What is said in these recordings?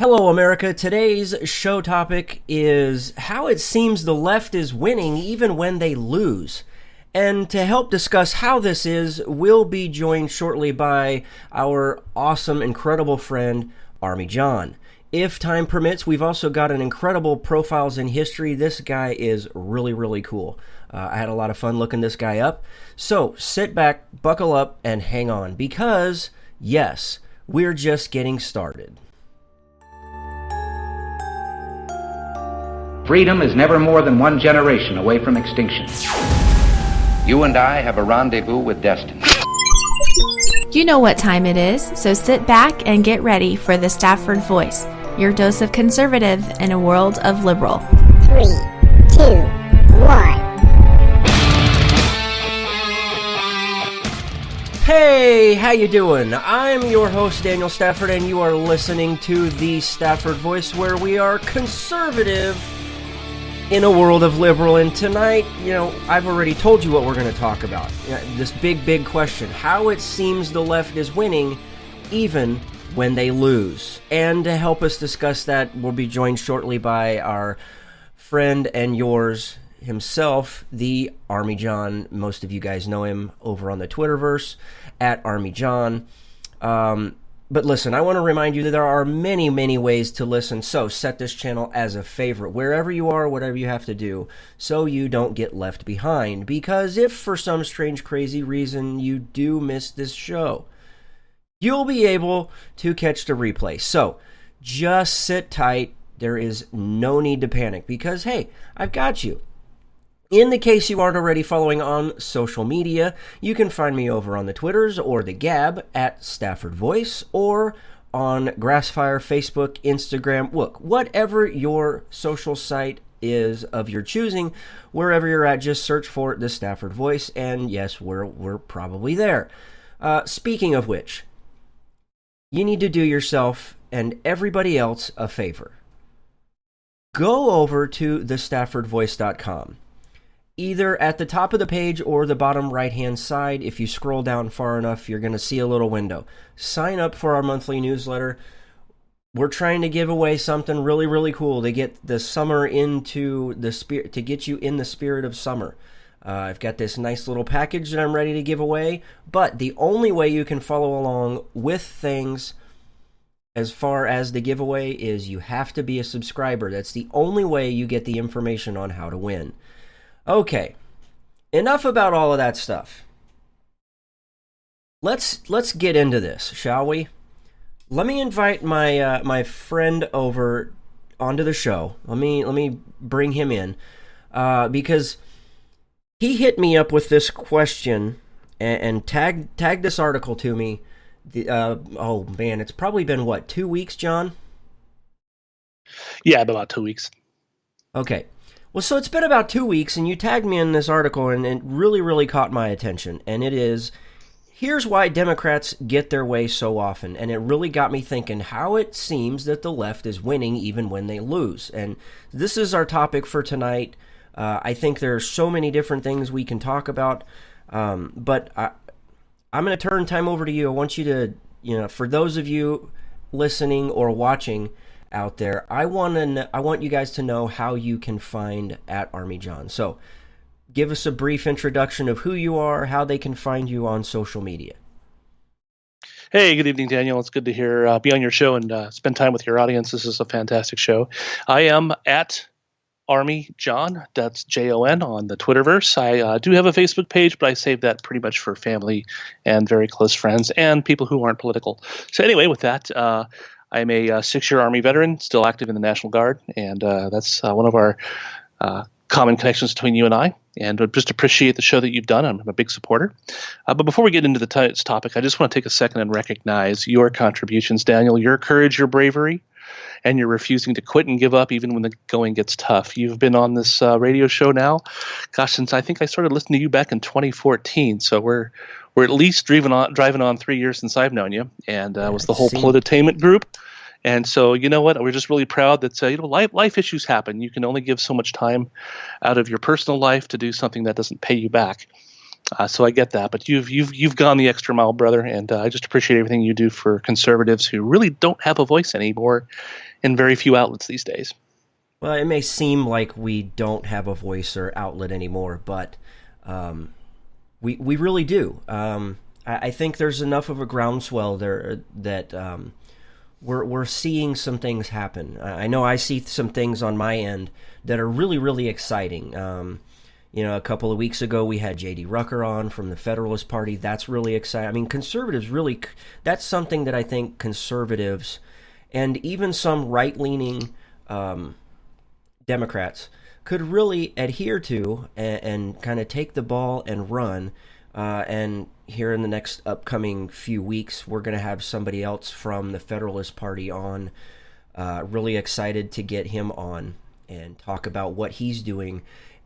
Hello, America. Today's show topic is how it seems the left is winning even when they lose. And to help discuss how this is, we'll be joined shortly by our awesome, incredible friend, Army John. If time permits, we've also got an incredible profiles in history. This guy is really, really cool. I had a lot of fun looking this guy up. So sit back, buckle up, and hang on because, yes, we're just getting started. Freedom is never more than one generation away from extinction. You and I have a rendezvous with destiny. You know what time it is, so sit back and get ready for the Stafford Voice, your dose of conservative in a world of liberal. 3, 2, 1. Hey, how you doing? I'm your host, Daniel Stafford, and you are listening to the Stafford Voice, where we are conservative in a world of liberal. And tonight, I've already told you what we're going to talk about. This big question, how it seems the left is winning even when they lose. And to help us discuss that, we'll be joined shortly by our friend and yours himself, the Army John. Most of you guys know him over on the Twitterverse, at Army John. But listen, I want to remind you that there are many, many ways to listen, so set this channel as a favorite, wherever you are, whatever you have to do, so you don't get left behind. Because if for some strange, crazy reason you do miss this show, you'll be able to catch the replay. So just sit tight. There is no need to panic because, hey, I've got you. In the case you aren't already following on social media, you can find me over on the Twitters or the Gab at Stafford Voice or on Grassfire, Facebook, Instagram. Look, whatever your social site is of your choosing, wherever you're at, just search for the Stafford Voice, and yes, we're probably there. Speaking of which, you need to do yourself and everybody else a favor. Go over to thestaffordvoice.com. Either at the top of the page or the bottom right-hand side. If you scroll down far enough, you're going to see a little window. Sign up for our monthly newsletter. We're trying to give away something really, really cool to get the summer into the spirit, to get you in the spirit of summer. I've got this nice little package that I'm ready to give away, but the only way you can follow along with things as far as the giveaway is you have to be a subscriber. That's the only way you get the information on how to win. Okay, enough about all of that stuff. Let's get into this, shall we? Let me invite my friend over onto the show. Let me bring him in because he hit me up with this question and tagged this article to me. Oh man, it's probably been what, 2 weeks, John? Yeah, about 2 weeks. Okay. Well, so it's been about 2 weeks, and you tagged me in this article, and it really, really caught my attention. And it is, here's why Democrats get their way so often. And it really got me thinking how it seems that the left is winning even when they lose. And this is our topic for tonight. I think there are so many different things we can talk about. But I'm going to turn time over to you. I want you to, for those of you listening or watching out there, I want you guys to know how you can find at Army John. So give us a brief introduction of who you are, how they can find you on social media. Hey, good evening, Daniel. It's good to be on your show and spend time with your audience. This is a fantastic show. I am at Army John, that's Jon on the Twitterverse. I do have a Facebook page, but I save that pretty much for family and very close friends and people who aren't political. So anyway, with that, I'm a 6-year Army veteran, still active in the National Guard, and that's one of our common connections between you and I. And would just appreciate the show that you've done. I'm a big supporter. But before we get into the topic, I just want to take a second and recognize your contributions, Daniel, your courage, your bravery, and your refusing to quit and give up even when the going gets tough. You've been on this radio show now, gosh, since I think I started listening to you back in 2014. So we're at least driving on 3 years since I've known you, and was the whole Politainment group. And so, you know what? We're just really proud that life issues happen. You can only give so much time out of your personal life to do something that doesn't pay you back. So I get that, but you've gone the extra mile, brother, and I just appreciate everything you do for conservatives who really don't have a voice anymore in very few outlets these days. Well, it may seem like we don't have a voice or outlet anymore, but we really do. I think there's enough of a groundswell there that we're seeing some things happen. I know I see some things on my end that are really, really exciting. A couple of weeks ago we had J.D. Rucker on from the Federalist Party. That's really exciting. I mean, conservatives really, that's something that I think conservatives and even some right-leaning Democrats could really adhere to and kind of take the ball and run. And here in the next upcoming few weeks, we're going to have somebody else from the Federalist Party on. Really excited to get him on and talk about what he's doing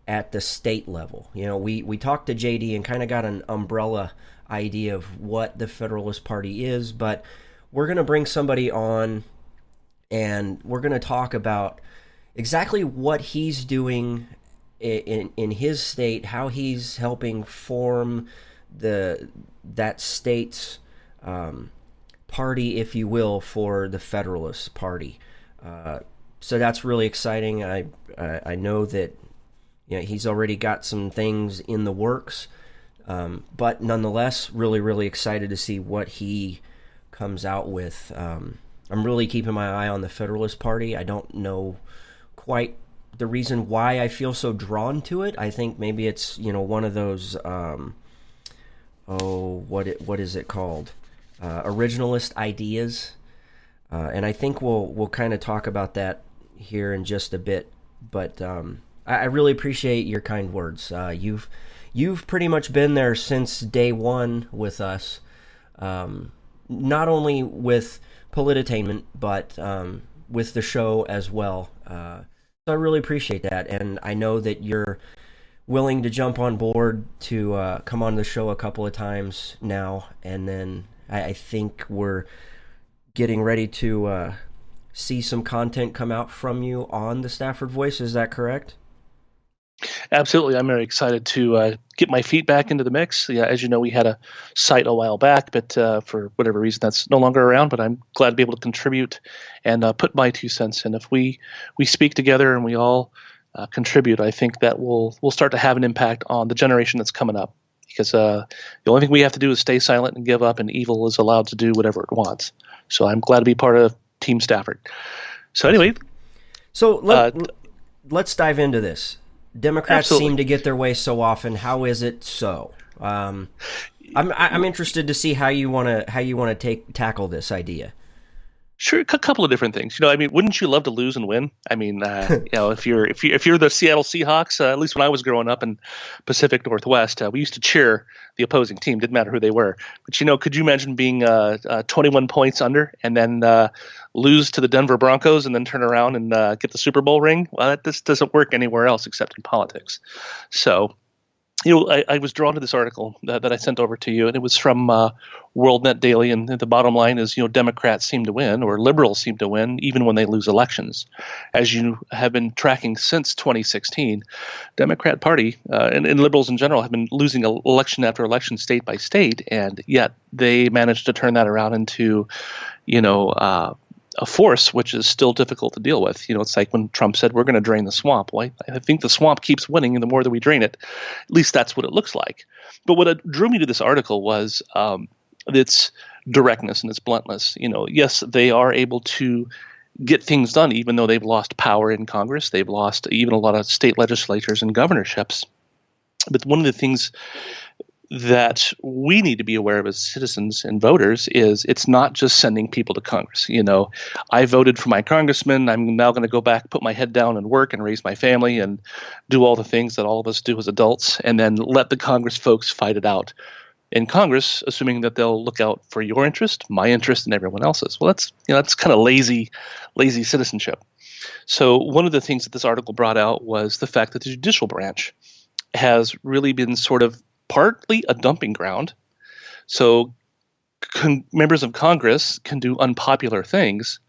at the state level. We talked to JD and kind of got an umbrella idea of what the Federalist Party is, but we're going to bring somebody on and we're going to talk about exactly what he's doing in his state, how he's helping form that state's party, if you will, for the Federalist Party. So that's really exciting. I know that he's already got some things in the works, but nonetheless, really, really excited to see what he comes out with. I'm really keeping my eye on the Federalist Party. I don't know quite the reason why I feel so drawn to it. I think maybe it's one of those what is it called, originalist ideas, and I think we'll kind of talk about that here in just a bit. But I really appreciate your kind words. You've pretty much been there since day one with us, not only with Politainment, but with the show as well. So I really appreciate that, and I know that you're willing to jump on board to come on the show a couple of times now, and then I think we're getting ready to see some content come out from you on the Stafford Voice. Is that correct? Absolutely. I'm very excited to get my feet back into the mix. Yeah, as you know, we had a site a while back, but for whatever reason, that's no longer around. But I'm glad to be able to contribute and put my 2 cents in. If we speak together and we all contribute, I think that we'll start to have an impact on the generation that's coming up. Because the only thing we have to do is stay silent and give up, and evil is allowed to do whatever it wants. So I'm glad to be part of Team Stafford. So anyway, so let's dive into this. Democrats Absolutely. seem to get their way so often. How is it so? I'm interested to see how you want to tackle this idea. Sure, a couple of different things. Wouldn't you love to lose and win? If you're the Seattle Seahawks, at least when I was growing up in Pacific Northwest, we used to cheer the opposing team. Didn't matter who they were. But could you imagine being 21 points under and then lose to the Denver Broncos and then turn around and get the Super Bowl ring? Well, this doesn't work anywhere else except in politics. So, I was drawn to this article that I sent over to you, and it was from WorldNet Daily, and the bottom line is, Democrats seem to win, or liberals seem to win, even when they lose elections. As you have been tracking since 2016, Democrat Party and liberals in general have been losing election after election, state by state, and yet they managed to turn that around into, a force which is still difficult to deal with. It's like when Trump said, we're going to drain the swamp. Well, I think the swamp keeps winning, and the more that we drain it, at least that's what it looks like. But what drew me to this article was its directness and its bluntness. Yes, they are able to get things done, even though they've lost power in Congress. They've lost even a lot of state legislatures and governorships. But one of the things that we need to be aware of as citizens and voters is it's not just sending people to Congress. I voted for my congressman. I'm now going to go back, put my head down and work and raise my family and do all the things that all of us do as adults, and then let the Congress folks fight it out in Congress, assuming that they'll look out for your interest, my interest, and everyone else's. Well, that's kind of lazy citizenship. So one of the things that this article brought out was the fact that the judicial branch has really been sort of partly a dumping ground. So members of Congress can do unpopular things,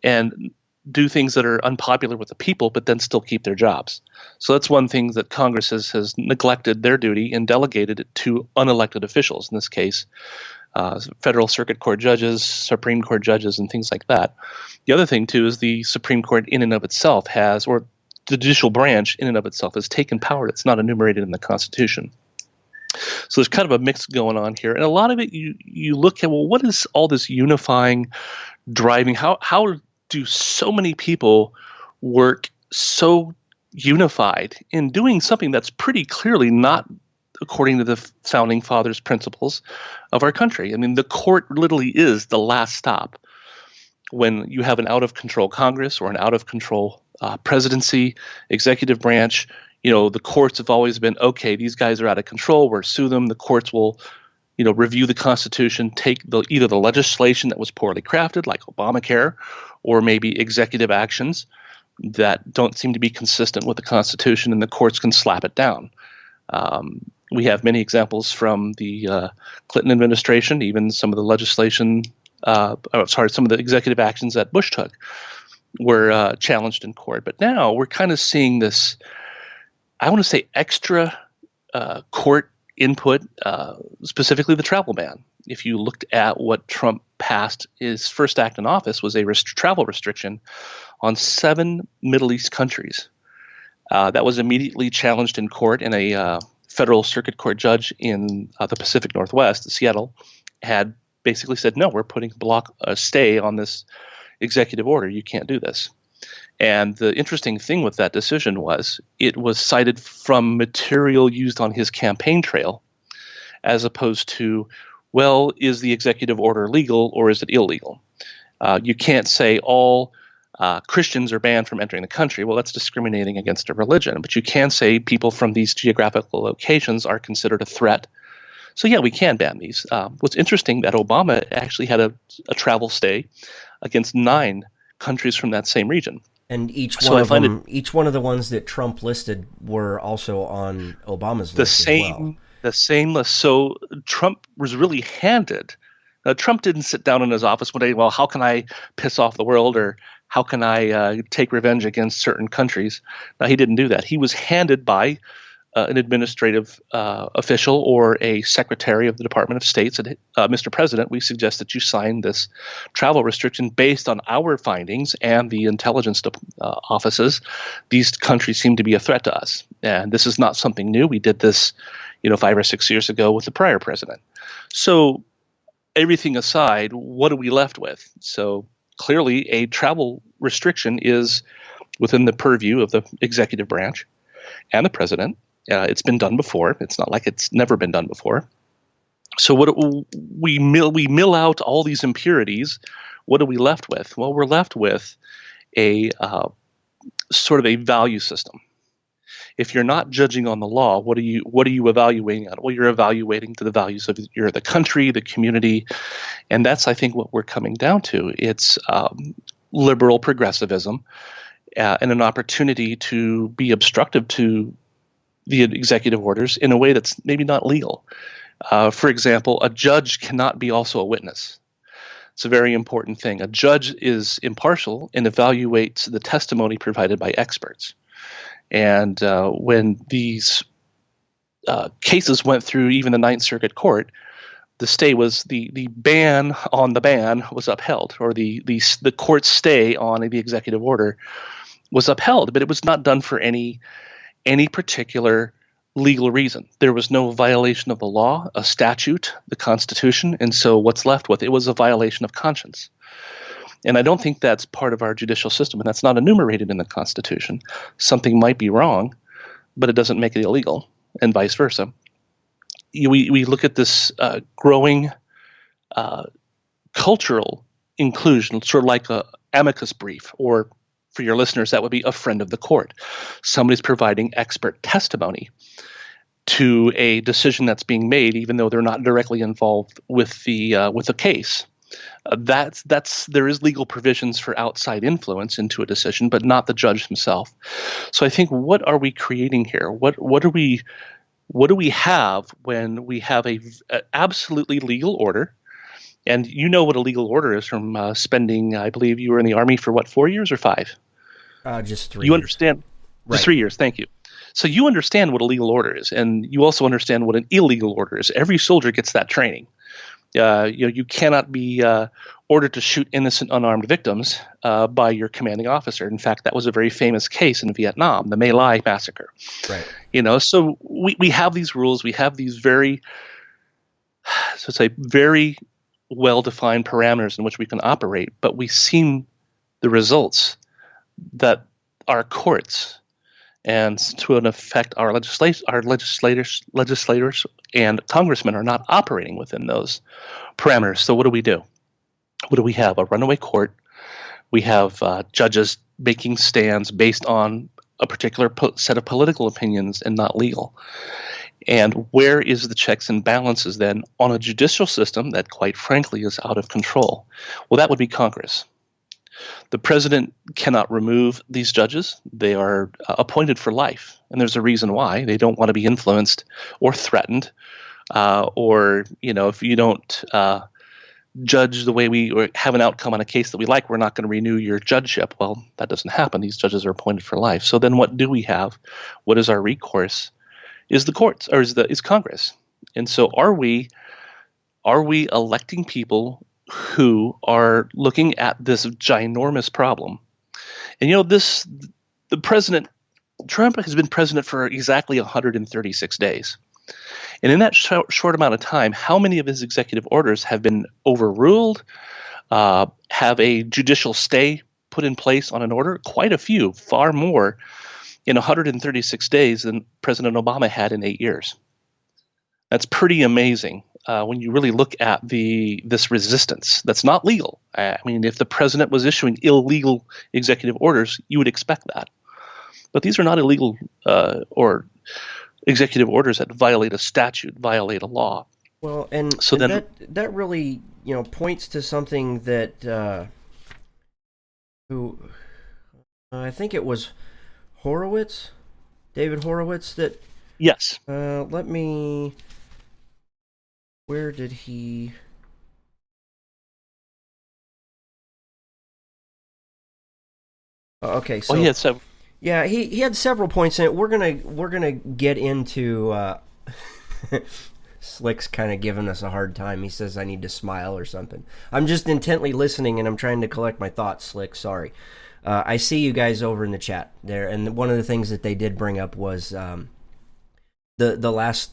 and do things that are unpopular with the people, but then still keep their jobs. So that's one thing that Congress has neglected their duty and delegated it to unelected officials, in this case, federal circuit court judges, Supreme Court judges, and things like that. The other thing, too, is the Supreme Court in and of itself has, or the judicial branch in and of itself has taken power that's not enumerated in the Constitution. So there's kind of a mix going on here. And a lot of it, you look at, well, what is all this unifying, driving? How do so many people work so unified in doing something that's pretty clearly not according to the founding fathers' principles of our country? I mean, the court literally is the last stop when you have an out-of-control Congress or an out-of-control presidency, executive branch. The courts have always been, okay, these guys are out of control, we'll sue them. The courts will, review the Constitution, take either the legislation that was poorly crafted, like Obamacare, or maybe executive actions that don't seem to be consistent with the Constitution, and the courts can slap it down. We have many examples from the Clinton administration, even some of the legislation, some of the executive actions that Bush took were challenged in court. But now we're kind of seeing this, I want to say, extra court input, specifically the travel ban. If you looked at what Trump passed, his first act in office was a travel restriction on 7 Middle East countries. That was immediately challenged in court, and a federal circuit court judge in the Pacific Northwest, Seattle, had basically said, no, we're putting a stay on this executive order. You can't do this. And the interesting thing with that decision was it was cited from material used on his campaign trail, as opposed to, well, is the executive order legal or is it illegal? You can't say all Christians are banned from entering the country. Well, that's discriminating against a religion. But you can say people from these geographical locations are considered a threat. So yeah, we can ban these. What's interesting that Obama actually had a travel stay against 9 countries from that same region. And each one of the ones that Trump listed were also on Obama's list as well. The same list. So Trump was really handed. Trump didn't sit down in his office one day, well, how can I piss off the world, or how can I take revenge against certain countries? No, he didn't do that. He was handed by an administrative official or a secretary of the Department of State said, Mr. President, we suggest that you sign this travel restriction based on our findings and the intelligence offices. These countries seem to be a threat to us. And this is not something new. We did this 5 or 6 years ago with the prior president. So everything aside, what are we left with? So clearly a travel restriction is within the purview of the executive branch and the president. It's been done before. It's not like it's never been done before. So we mill out all these impurities. What are we left with? Well, we're left with a sort of a value system. If you're not judging on the law, what are you evaluating on? Well, you're evaluating to the values of the country, the community, and that's, I think, what we're coming down to. It's liberal progressivism and an opportunity to be obstructive to the executive orders in a way that's maybe not legal. For example, a judge cannot be also a witness. It's a very important thing. A judge is impartial and evaluates the testimony provided by experts. And when these cases went through even the Ninth Circuit Court, the stay was the ban on the ban was upheld, or the court's stay on the executive order was upheld, but it was not done for any particular legal reason. There was no violation of the law, a statute, the Constitution, and so what's left with it was a violation of conscience. And I don't think that's part of our judicial system, and that's not enumerated in the Constitution. Something might be wrong, but it doesn't make it illegal, and vice versa. We look at this growing cultural inclusion, sort of like a amicus brief, or for your listeners, that would be a friend of the court. Somebody's providing expert testimony to a decision that's being made, even though they're not directly involved with the case. There is legal provisions for outside influence into a decision, but not the judge himself. So I think, what are we creating here? What do we have when we have a absolutely legal order, And you know what a legal order is from spending, I believe you were in the Army for 4 years or 5? Just 3 You years. understand? Right. Just 3 years, thank you. So you understand what a legal order is, and you also understand what an illegal order is. Every soldier gets that training. You cannot be ordered to shoot innocent unarmed victims by your commanding officer. In fact, that was a very famous case in Vietnam, the My Lai massacre. Right. So we have these rules. We have these very well-defined parameters in which we can operate, but we see the results that our courts and to an effect our legislators and congressmen are not operating within those parameters. So what do we do? What do we have? A runaway court. We have judges making stands based on a particular set of political opinions and not legal. And where is the checks and balances then on a judicial system that, quite frankly, is out of control? Well, that would be Congress. The president cannot remove these judges. They are appointed for life, and there's a reason why. They don't want to be influenced or threatened, or if you don't judge the way we or have an outcome on a case that we like, we're not going to renew your judgeship. Well, that doesn't happen. These judges are appointed for life. So then what do we have? What is our recourse? Is the courts, or is Congress? And so are we electing people who are looking at this ginormous problem? And the president, Trump, has been president for exactly 136 days. And in that short amount of time, how many of his executive orders have been overruled, have a judicial stay put in place on an order? Quite a few, far more in 136 days than President Obama had in 8 years. That's pretty amazing when you really look at this resistance that's not legal. I mean, if the president was issuing illegal executive orders, you would expect that. But these are not illegal or executive orders that violate a statute, violate a law. Well, and that really points to something that I think it was David Horowitz that. Yes. Where did he? Okay, so he had several. Yeah, he had several points in it. We're gonna get into. Slick's kind of giving us a hard time. He says I need to smile or something. I'm just intently listening and I'm trying to collect my thoughts. Slick, sorry. I see you guys over in the chat there, and one of the things that they did bring up was the last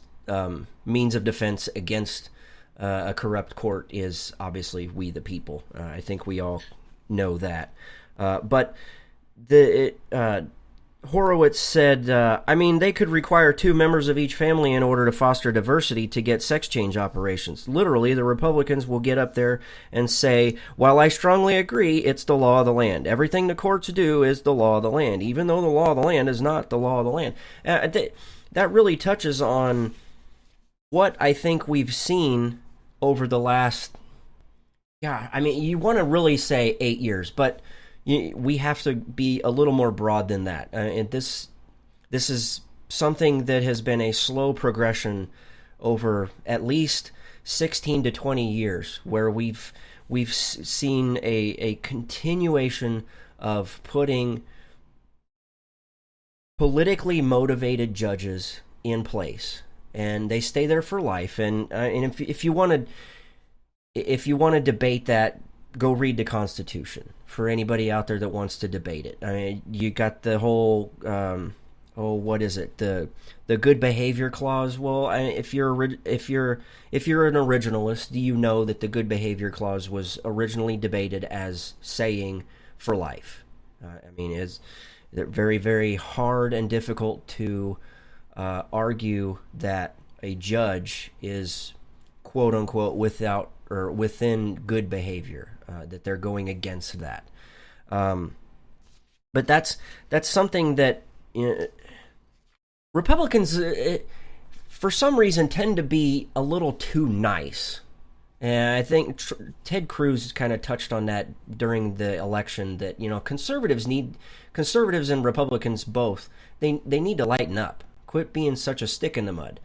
means of defense against a corrupt court is obviously we the people. I think we all know that. But Horowitz said, they could require 2 members of each family in order to foster diversity to get sex change operations. Literally, the Republicans will get up there and say, while I strongly agree, it's the law of the land. Everything the courts do is the law of the land, even though the law of the land is not the law of the land. That really touches on what I think we've seen over the last, you want to really say 8 years, but we have to be a little more broad than that. And this is something that has been a slow progression over at least 16 to 20 years, where we've seen a continuation of putting politically motivated judges in place, and they stay there for life. And if you want to debate that, go read the Constitution. For anybody out there that wants to debate it, you got the whole what is it, the good behavior clause? Well, if you're an originalist, you know that the good behavior clause was originally debated as saying for life. It's very, very hard and difficult to argue that a judge is quote unquote without or within good behavior, that they're going against that. But that's something that Republicans, for some reason, tend to be a little too nice. And I think Ted Cruz kind of touched on that during the election, that conservatives and Republicans both, they need to lighten up, quit being such a stick in the mud.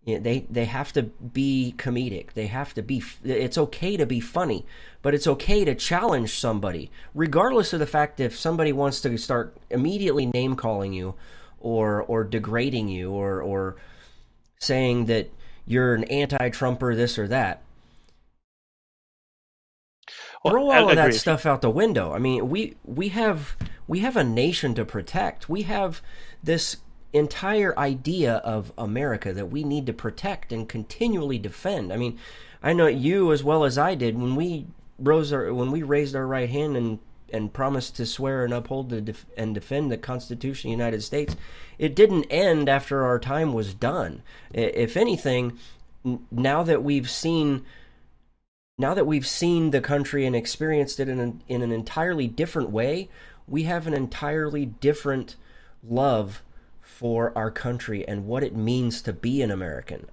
They have to be comedic. They have to be. It's okay to be funny, but it's okay to challenge somebody, regardless of the fact if somebody wants to start immediately name calling you, or degrading you, or saying that you're an anti-Trumper, this or that. Throw all of that stuff out the window. I mean, we have a nation to protect. We have this entire idea of America that we need to protect and continually defend. I mean, I know you as well as I did when we raised our right hand and promised to swear and uphold and defend the Constitution of the United States. It didn't end after our time was done. If anything, now that we've seen the country and experienced it in an entirely different way, we have an entirely different love for our country and what it means to be an American.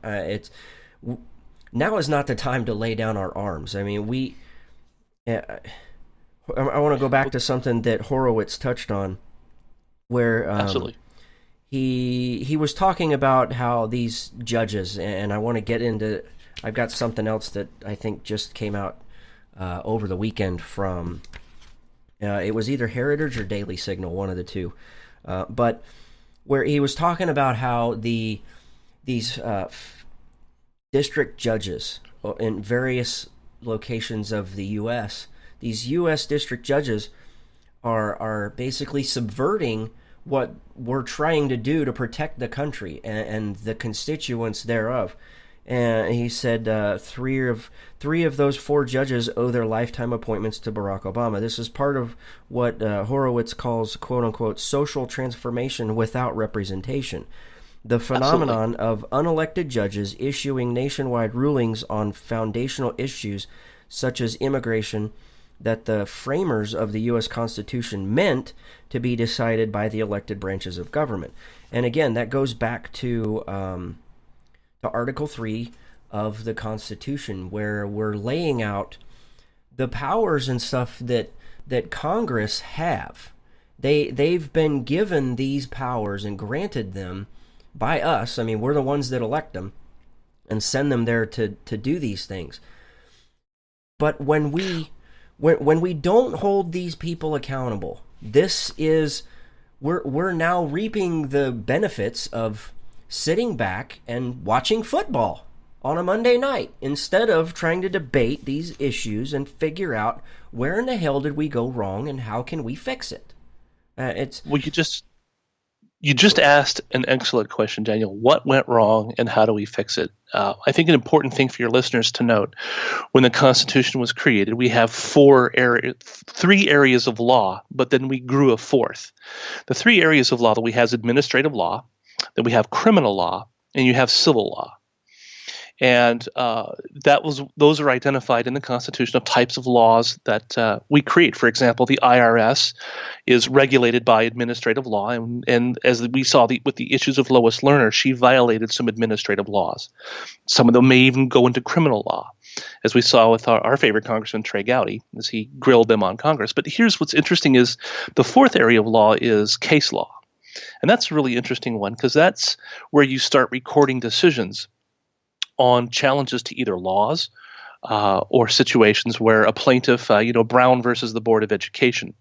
Now is not the time to lay down our arms. I mean, I want to go back to something that Horowitz touched on, where absolutely. He was talking about how these judges, and I want to get into. I've got something else that I think just came out over the weekend from. It was either Heritage or Daily Signal, one of the two, but where he was talking about how these district judges in various locations of the U.S. These U.S. district judges are basically subverting what we're trying to do to protect the country and the constituents thereof. And he said three of those four judges owe their lifetime appointments to Barack Obama. This is part of what Horowitz calls, quote-unquote, social transformation without representation. The phenomenon of unelected judges issuing nationwide rulings on foundational issues such as immigration that the framers of the U.S. Constitution meant to be decided by the elected branches of government. And again, that goes back to Article 3 of the Constitution, where we're laying out the powers and stuff that Congress have. They've been given these powers and granted them by us. I mean, we're the ones that elect them and send them there to do these things. But when we don't hold these people accountable, we're now reaping the benefits of sitting back and watching football on a Monday night instead of trying to debate these issues and figure out where in the hell did we go wrong and how can we fix it. Well, you just asked an excellent question, Daniel. What went wrong and how do we fix it? I think an important thing for your listeners to note: when the Constitution was created, we have three areas of law, but then we grew a fourth. The three areas of law that we have is administrative law, then we have criminal law, and you have civil law. And those are identified in the Constitution of types of laws that we create. For example, the IRS is regulated by administrative law, and as we saw with the issues of Lois Lerner, she violated some administrative laws. Some of them may even go into criminal law, as we saw with our favorite Congressman Trey Gowdy, as he grilled them on Congress. But here's what's interesting is the fourth area of law is case law. And that's a really interesting one because that's where you start recording decisions on challenges to either laws or situations where a plaintiff, Brown versus the Board of Education.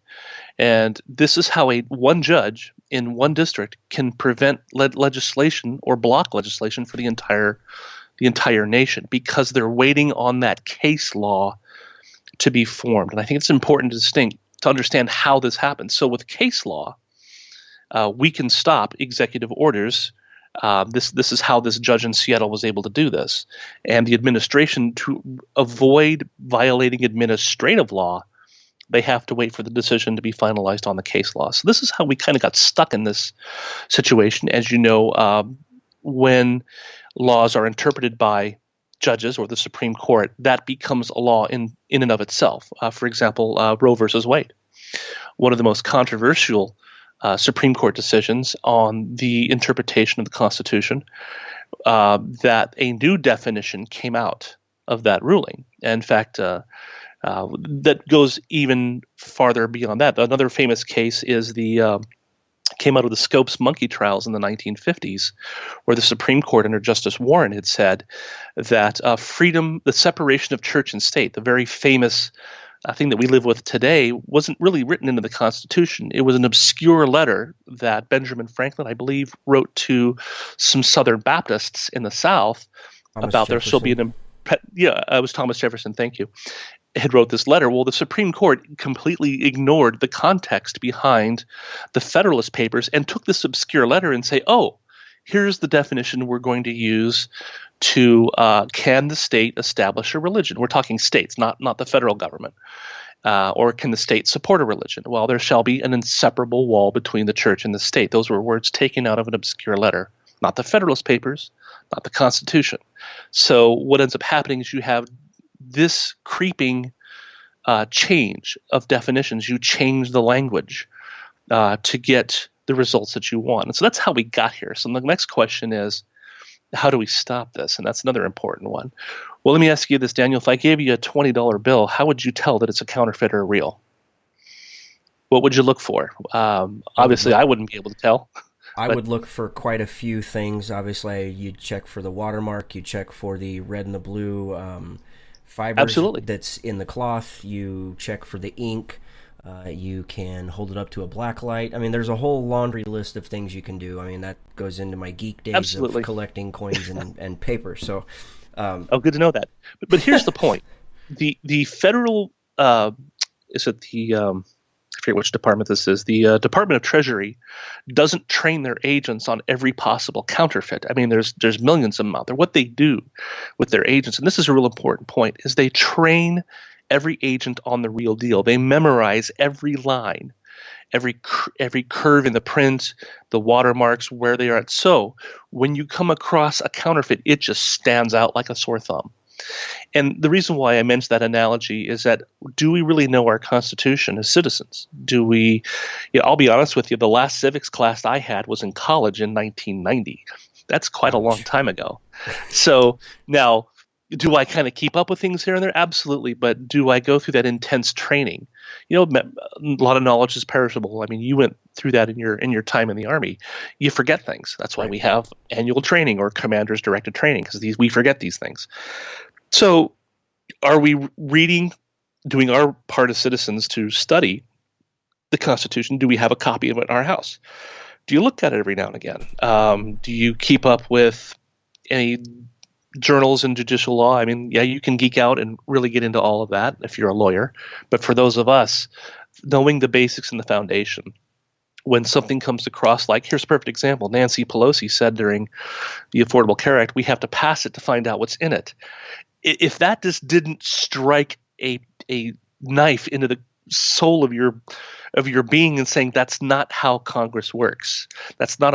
And this is how one judge in one district can prevent legislation or block legislation for the entire nation because they're waiting on that case law to be formed. And I think it's important to understand how this happens. So with case law, we can stop executive orders. This is how this judge in Seattle was able to do this. And the administration, to avoid violating administrative law, they have to wait for the decision to be finalized on the case law. So this is how we kind of got stuck in this situation. As you know, when laws are interpreted by judges or the Supreme Court, that becomes a law in and of itself. For example, Roe versus Wade, one of the most controversial Supreme Court decisions on the interpretation of the Constitution, that a new definition came out of that ruling. In fact, that goes even farther beyond that. Another famous case is the came out of the Scopes monkey trials in the 1950s, where the Supreme Court under Justice Warren had said that freedom, the separation of church and state, the very famous thing that we live with today, wasn't really written into the Constitution. It was an obscure letter that Benjamin Franklin, I believe, wrote to some Southern Baptists in the South about there still being it was Thomas Jefferson, thank you, had wrote this letter. Well, the Supreme Court completely ignored the context behind the Federalist Papers and took this obscure letter and say, oh, here's the definition we're going to use to can the state establish a religion? We're talking states, not the federal government. Or can the state support a religion? Well, there shall be an inseparable wall between the church and the state. Those were words taken out of an obscure letter, not the Federalist Papers, not the Constitution. So what ends up happening is you have this creeping change of definitions. You change the language to get the results that you want. And so that's how we got here. So the next question is, how do we stop this? And that's another important one. Well, let me ask you this, Daniel. If I gave you a $20 bill, how would you tell that it's a counterfeit or real? What would you look for? Obviously, I wouldn't be able to tell. I would look for quite a few things. Obviously, you check for the watermark. You check for the red and the blue fibers Absolutely. that's in the cloth. You check for the ink. You can hold it up to a black light. I mean, there's a whole laundry list of things you can do. I mean, that goes into my geek days Absolutely. of collecting coins and paper. So, good to know that. But here's the point: the federal I forget which department this is. The Department of Treasury doesn't train their agents on every possible counterfeit. I mean, there's millions of them out there. What they do with their agents, and this is a real important point, is they train every agent on the real deal. They memorize every line, every curve in the print, the watermarks, where they are at. So when you come across a counterfeit, it just stands out like a sore thumb. And the reason why I mentioned that analogy is that, do we really know our Constitution as citizens? Do we? I'll be honest with you, the last civics class I had was in college in 1990. That's quite a long time ago. So now, do I kind of keep up with things here and there? Absolutely. But do I go through that intense training? A lot of knowledge is perishable. I mean, you went through that in your time in the Army. You forget things. That's why we have annual training or commanders directed training, because we forget these things. So are we doing our part as citizens to study the Constitution? Do we have a copy of it in our house? Do you look at it every now and again? Do you keep up with any journals in judicial law? I mean, yeah, you can geek out and really get into all of that if you're a lawyer. But for those of us, knowing the basics and the foundation, when something comes across, like, here's a perfect example. Nancy Pelosi said during the Affordable Care Act, we have to pass it to find out what's in it. If that just didn't strike a knife into the soul of your being and saying that's not how Congress works, that's not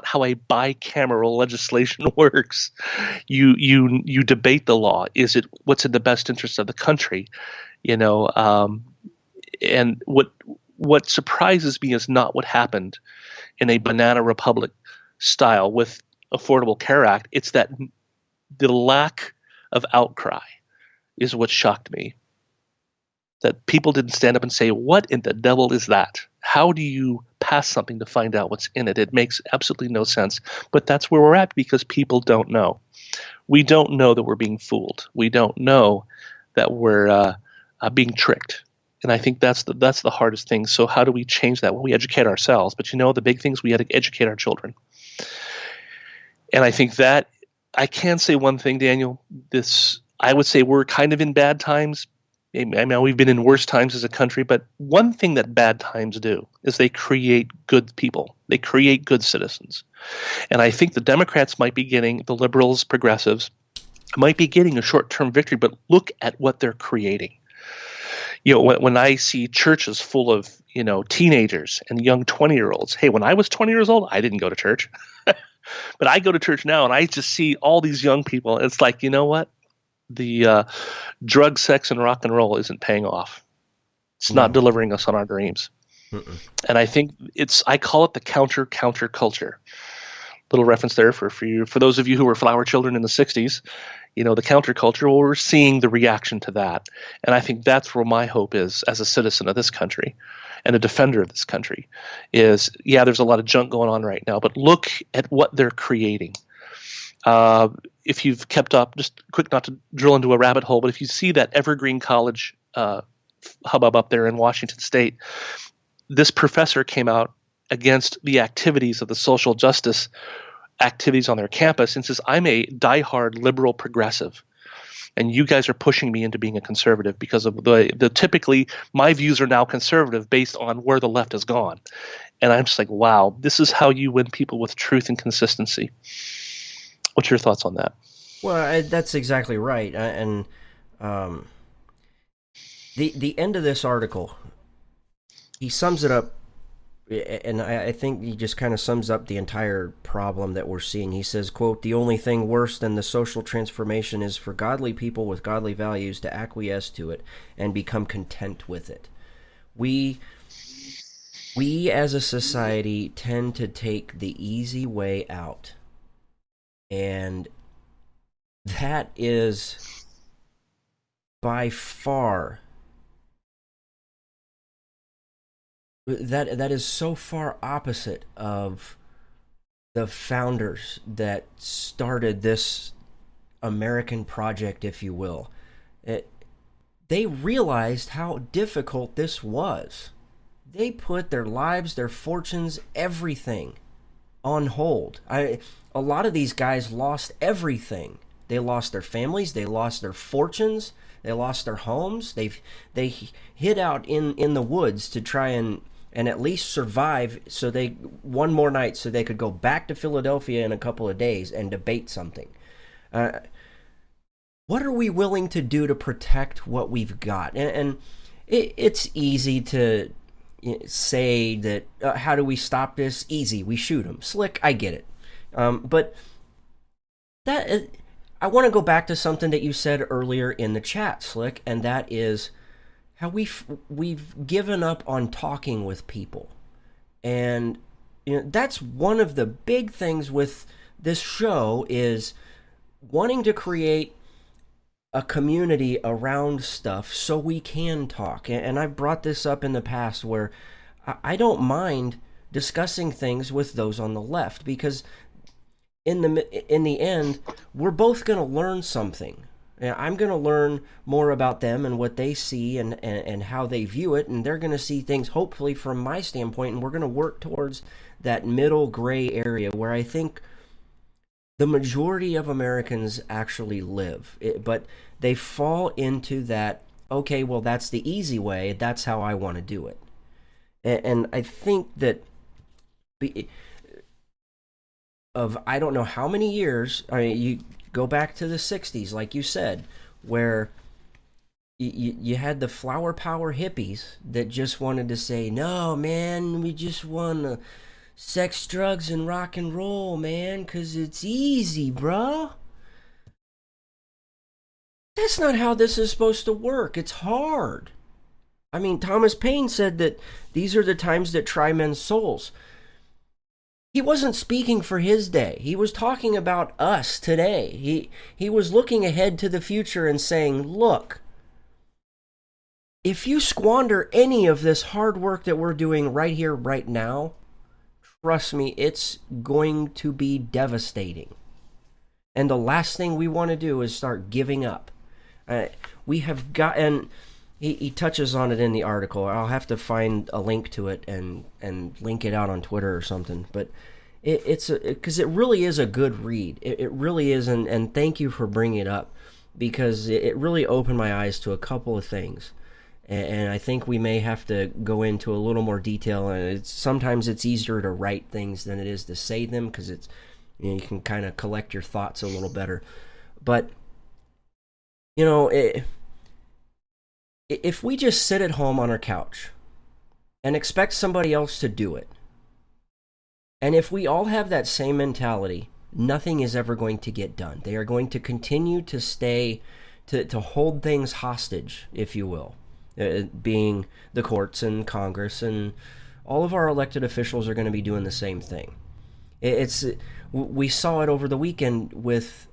how a bicameral legislation works. You debate the law. Is it what's in the best interest of the country? And what surprises me is not what happened in a banana republic style with Affordable Care Act. It's that the lack of outcry is what shocked me. That people didn't stand up and say, what in the devil is that? How do you pass something to find out what's in it? It makes absolutely no sense. But that's where we're at, because people don't know. We don't know that we're being fooled. We don't know that we're being tricked. And I think that's the hardest thing. So how do we change that? Well, we educate ourselves. But the big things, we had to educate our children. And I think that I can say one thing, Daniel. I would say we're kind of in bad times. I mean, we've been in worse times as a country, but one thing that bad times do is they create good people. They create good citizens. And I think the Democrats might be getting, the liberals, progressives, might be getting a short-term victory, but look at what they're creating. When I see churches full of, teenagers and young 20-year-olds, hey, when I was 20 years old, I didn't go to church. But I go to church now and I just see all these young people. It's like, you know what? The drug, sex, and rock and roll isn't paying off. It's not delivering us on our dreams. And I think I call it the counter culture. Little reference there for those of you who were flower children in the 60s, the counterculture. Well, we're seeing the reaction to that. And I think that's where my hope is as a citizen of this country and a defender of this country is, yeah, there's a lot of junk going on right now, but look at what they're creating. If you've kept up, just quick, not to drill into a rabbit hole, but if you see that Evergreen College hubbub up there in Washington State, this professor came out against the activities of the social justice activities on their campus and says, I'm a diehard liberal progressive, and you guys are pushing me into being a conservative because of the typically my views are now conservative based on where the left has gone. And I'm just like, wow, this is how you win people with truth and consistency. What's your thoughts on that? Well, that's exactly right. The end of this article, he sums it up, and I think he just kind of sums up the entire problem that we're seeing. He says, quote, "The only thing worse than the social transformation is for godly people with godly values to acquiesce to it and become content with it." We as a society tend to take the easy way out. And that is by far, that is so far opposite of the founders that started this American project, if you will. They realized how difficult this was. They put their lives, their fortunes, everything on hold. A lot of these guys lost everything. They lost their families, they lost their fortunes, they lost their homes. They hid out in the woods to try and at least survive, so one more night so they could go back to Philadelphia in a couple of days and debate something. What are we willing to do to protect what we've got? And it's easy to say that, how do we stop this? Easy, we shoot them. Slick, I get it. But that I want to go back to something that you said earlier in the chat, Slick, and that is how we've given up on talking with people. And that's one of the big things with this show, is wanting to create a community around stuff so we can talk. And I've brought this up in the past where I don't mind discussing things with those on the left, because in the end, we're both going to learn something. I'm going to learn more about them and what they see and how they view it, and they're going to see things hopefully from my standpoint, and we're going to work towards that middle gray area where I think the majority of Americans actually live. But they fall into that, okay, well, that's the easy way, that's how I want to do it. And I think that I don't know how many years, I mean, you go back to the 60s, like you said, where you had the flower power hippies that just wanted to say, no, man, we just want sex, drugs, and rock and roll, man, because it's easy, bro. That's not how this is supposed to work. It's hard. I mean, Thomas Paine said that these are the times that try men's souls. He wasn't speaking for his day. He was talking about us today. He was looking ahead to the future and saying, look, if you squander any of this hard work that we're doing right here, right now, trust me, it's going to be devastating. And the last thing we want to do is start giving up. We have got, and he touches on it in the article. I'll have to find a link to it and link it out on Twitter or something. But it's because it really is a good read. It really is, and thank you for bringing it up, because it really opened my eyes to a couple of things. And I think we may have to go into a little more detail. And sometimes it's easier to write things than it is to say them, because it's you can kind of collect your thoughts a little better. But if we just sit at home on our couch and expect somebody else to do it, and if we all have that same mentality, nothing is ever going to get done. They are going to continue to stay, to hold things hostage, if you will, being the courts and Congress, and all of our elected officials are going to be doing the same thing. It's we saw it over the weekend with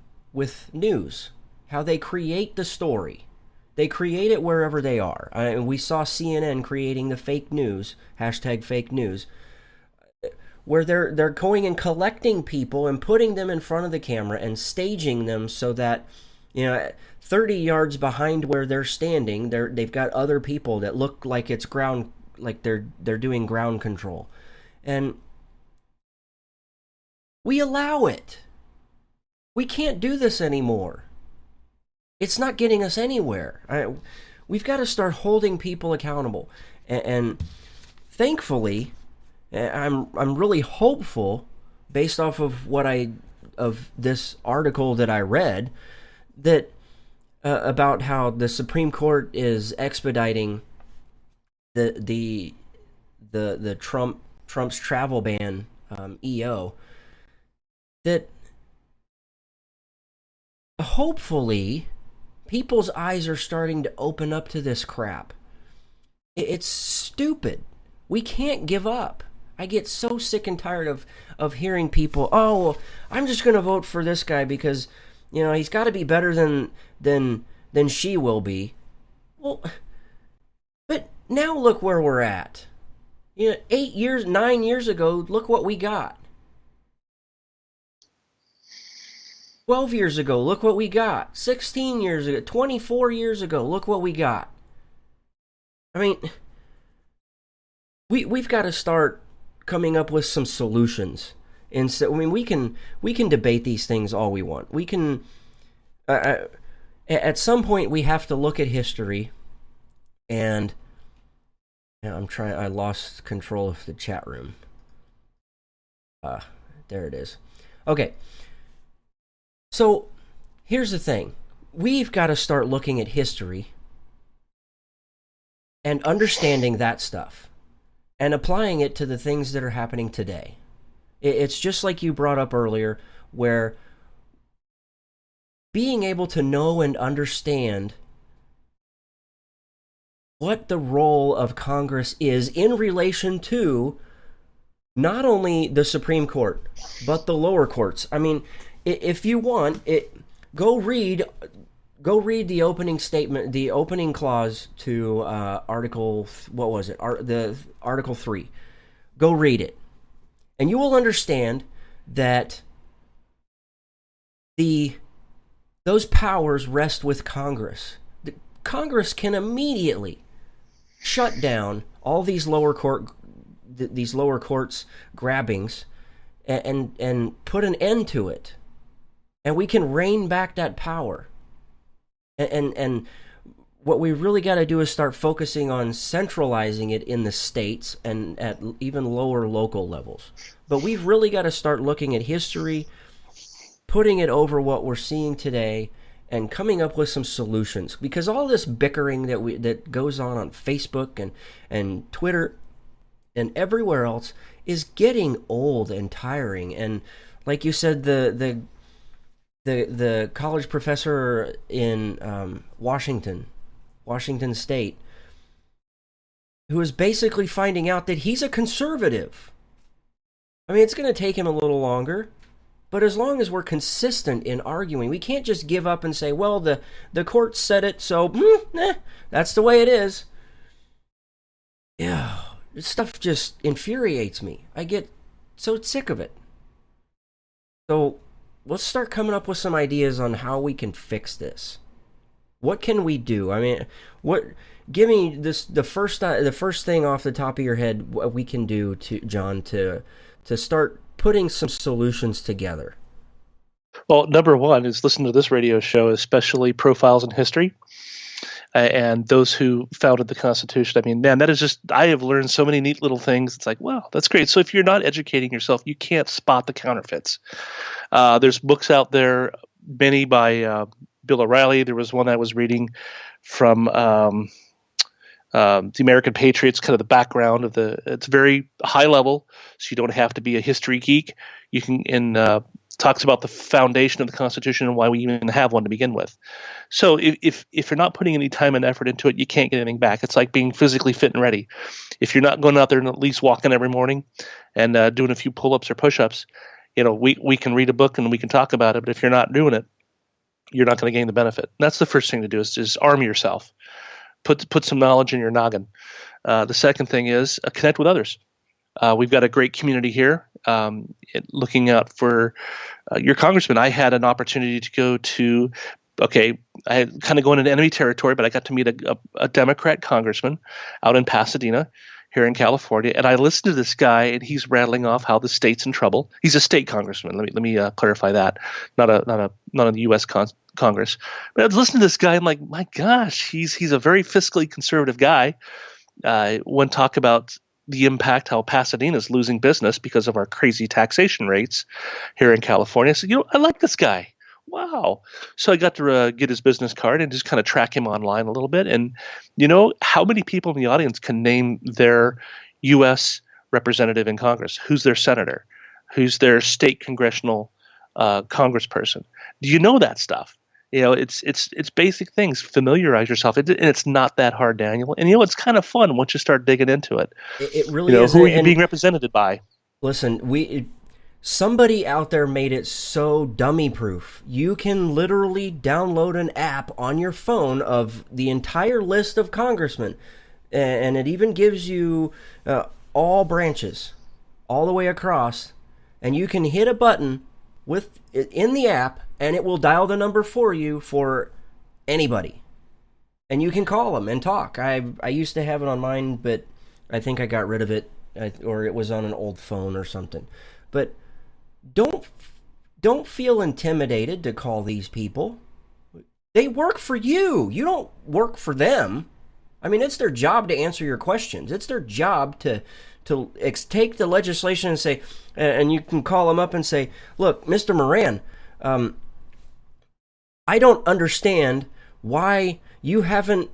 news, how they create the story. They create it wherever they are. We saw CNN creating the fake news, hashtag fake news, where they're going and collecting people and putting them in front of the camera and staging them so that, 30 yards behind where they're standing, they've got other people that look like it's ground, like they're doing ground control. And we allow it. We can't do this anymore. It's not getting us anywhere. We've got to start holding people accountable. And thankfully, I'm really hopeful, based off of of this article that I read, that about how the Supreme Court is expediting the Trump's travel ban, EO, that hopefully people's eyes are starting to open up to this crap. It's stupid. We can't give up. I get so sick and tired of hearing people, oh, well, I'm just going to vote for this guy because, he's got to be better than she will be. Well, but now look where we're at. 9 years ago, look what we got. 12 years ago, look what we got. 16 years ago, 24 years ago, look what we got. I mean, we've got to start coming up with some solutions. And so, we can debate these things all we want. We can, at some point, we have to look at history. And I lost control of the chat room. There it is. Okay. So, here's the thing. We've got to start looking at history and understanding that stuff and applying it to the things that are happening today. It's just like you brought up earlier, where being able to know and understand what the role of Congress is in relation to not only the Supreme Court, but the lower courts. I mean, if you want it, go read the opening statement, the opening clause to Article 3. Go read it, and you will understand that those powers rest with Congress. Congress can immediately shut down all these lower courts grabbings and put an end to it. And we can rein back that power. And what we really got to do is start focusing on centralizing it in the states and at even lower local levels. But we've really got to start looking at history, putting it over what we're seeing today, and coming up with some solutions. Because all this bickering that goes on Facebook and Twitter and everywhere else is getting old and tiring. And like you said, the college professor in Washington State, who is basically finding out that he's a conservative. I mean, it's going to take him a little longer, but as long as we're consistent in arguing, we can't just give up and say, well, the court said it, so that's the way it is. Yeah, this stuff just infuriates me. I get so sick of it. So let's start coming up with some ideas on how we can fix this. What can we do? I mean, give me the first thing off the top of your head what we can do, John, to start putting some solutions together. Well, number one is listen to this radio show, especially Profiles in History, and those who founded the Constitution. I mean, man, that is just, I have learned so many neat little things. It's like, wow, that's great. So if you're not educating yourself, you can't spot the counterfeits. There's books out there, many by Bill O'Reilly. There was one I was reading from the American Patriots, kind of the background of it's very high level, so you don't have to be a history geek. You can, talks about the foundation of the Constitution and why we even have one to begin with. So if you're not putting any time and effort into it, you can't get anything back. It's like being physically fit and ready. If you're not going out there and at least walking every morning and doing a few pull-ups or push-ups, we can read a book and we can talk about it, but if you're not doing it, you're not going to gain the benefit. And that's the first thing to do is arm yourself. Put some knowledge in your noggin. The second thing is connect with others. We've got a great community here. Looking out for your congressman, I had an opportunity to go to. Okay, I had kind of going into enemy territory, but I got to meet a Democrat congressman out in Pasadena, here in California, and I listened to this guy, and he's rattling off how the state's in trouble. He's a state congressman. Let me clarify that, not a U.S. Congress. But I was listening to this guy, and like, my gosh, he's a very fiscally conservative guy. When talk about the impact how Pasadena is losing business because of our crazy taxation rates here in California. So, I like this guy. Wow. So I got to get his business card and just kind of track him online a little bit. And how many people in the audience can name their U.S. representative in Congress? Who's their senator? Who's their state congressional congressperson? Do you know that stuff? It's basic things. Familiarize yourself. And it's not that hard, Daniel. And it's kind of fun once you start digging into it. It really is. Who are you being represented by? Listen, somebody out there made it so dummy-proof. You can literally download an app on your phone of the entire list of congressmen, and it even gives you all branches, all the way across, and you can hit a button in the app, and it will dial the number for you for anybody. And you can call them and talk. I used to have it on mine, but I think I got rid of it, or it was on an old phone or something. But don't feel intimidated to call these people. They work for you. You don't work for them. I mean, it's their job to answer your questions. It's their job to take the legislation and say, and you can call them up and say, look, Mr. Moran, I don't understand why you haven't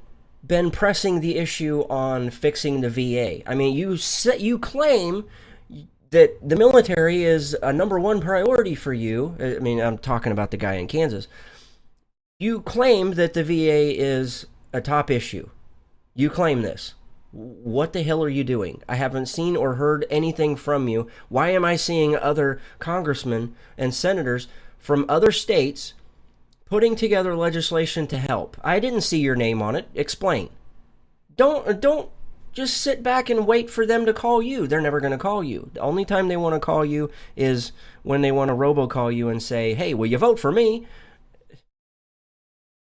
been pressing the issue on fixing the VA. I mean, you claim that the military is a number one priority for you. I mean, I'm talking about the guy in Kansas. You claim that the VA is a top issue. You claim this. What the hell are you doing? I haven't seen or heard anything from you. Why am I seeing other congressmen and senators from other states putting together legislation to help? I didn't see your name on it. Explain. Don't just sit back and wait for them to call you. They're never going to call you. The only time they want to call you is when they want to robocall you and say, hey, will you vote for me?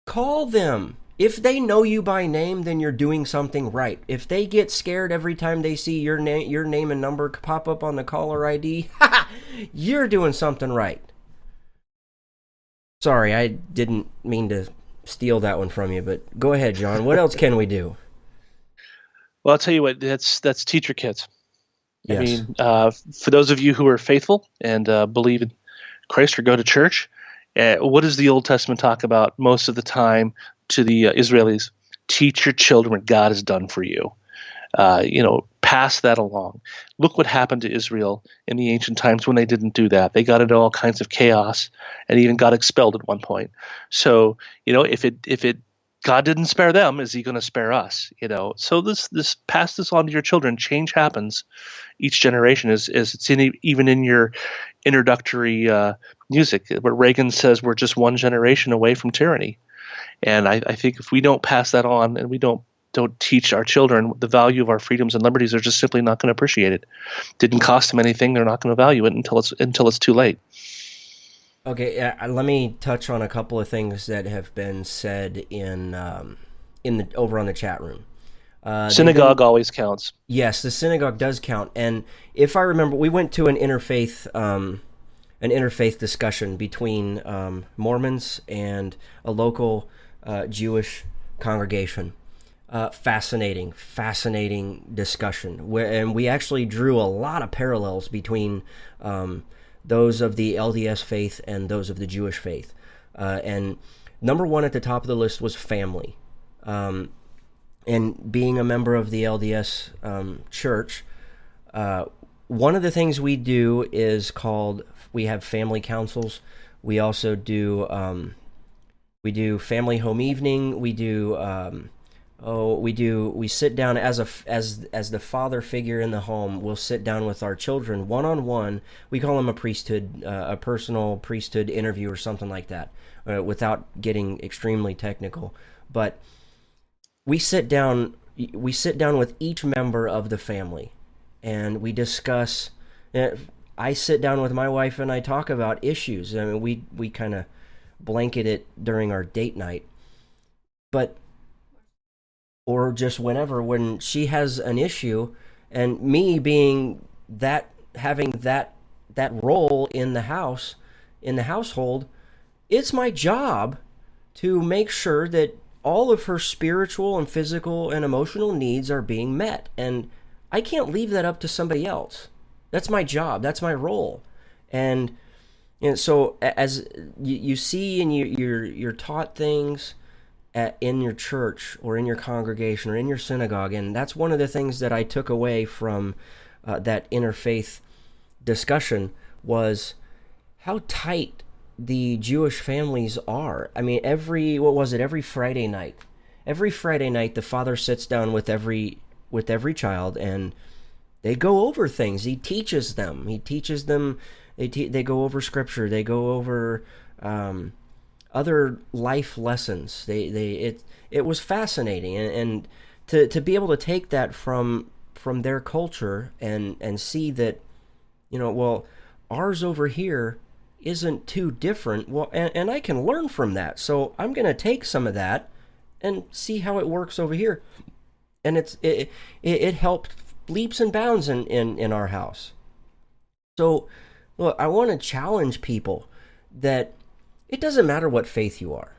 Call them. If they know you by name, then you're doing something right. If they get scared every time they see your name and number pop up on the caller ID, you're doing something right. Sorry, I didn't mean to steal that one from you, but go ahead, John. What else can we do? Well, I'll tell you what, that's teach your kids. Yes. I mean, for those of you who are faithful and believe in Christ or go to church, what does the Old Testament talk about most of the time to the Israelis? Teach your children what God has done for you. Pass that along. Look what happened to Israel in the ancient times when they didn't do that. They got into all kinds of chaos and even got expelled at one point. So, if God didn't spare them, is he going to spare us? So this pass this on to your children. Change happens each generation. Is it's even in your introductory music, where Reagan says we're just one generation away from tyranny. And I think if we don't pass that on and we don't teach our children the value of our freedoms and liberties, they're just simply not going to appreciate it. Didn't cost them anything. They're not going to value it until it's too late. Okay, let me touch on a couple of things that have been said in the over on the chat room. Synagogue always counts. Yes, the synagogue does count. And if I remember, we went to an interfaith discussion between Mormons and a local Jewish congregation. Fascinating discussion. And we actually drew a lot of parallels between those of the LDS faith and those of the Jewish faith. And number one at the top of the list was family. And being a member of the LDS church, one of the things we do is we have family councils. We also do family home evening. We do Oh, we do. We sit down as the father figure in the home. We'll sit down with our children one on one. We call them a priesthood, a personal priesthood interview or something like that, without getting extremely technical. But we sit down. We sit down with each member of the family, and we discuss. I sit down with my wife and I talk about issues. I mean, we kind of blanket it during our date night, but. Or just whenever, when she has an issue, and me being that, having that role in the house, in the household, it's my job to make sure that all of her spiritual and physical and emotional needs are being met, and I can't leave that up to somebody else. That's my job. That's my role. And so as you see, and you're taught things in your church or in your congregation or in your synagogue. And that's one of the things that I took away from that interfaith discussion, was how tight the Jewish families are. I mean, every Friday night? Every Friday night, the father sits down with every child, and they go over things. He teaches them. They go over scripture. They go over other life lessons. It was fascinating, and to be able to take that from their culture and see that, well, ours over here isn't too different. Well, and I can learn from that. So I'm going to take some of that and see how it works over here. And it helped leaps and bounds in our house. So, look, I want to challenge people that it doesn't matter what faith you are.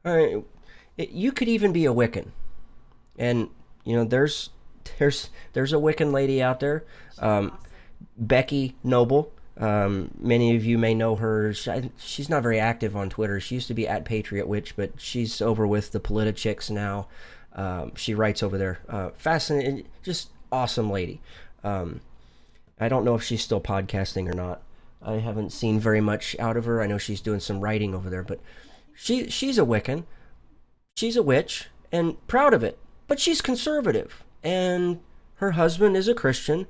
All right, you could even be a Wiccan, and there's a Wiccan lady out there, Becky Noble. Many of you may know her. She's not very active on Twitter. She used to be at Patriot Witch, but she's over with the Politichicks now. She writes over there. Fascinating, just awesome lady. I don't know if she's still podcasting or not. I haven't seen very much out of her. I know she's doing some writing over there, but she's a Wiccan. She's a witch, and proud of it. But she's conservative, and her husband is a Christian,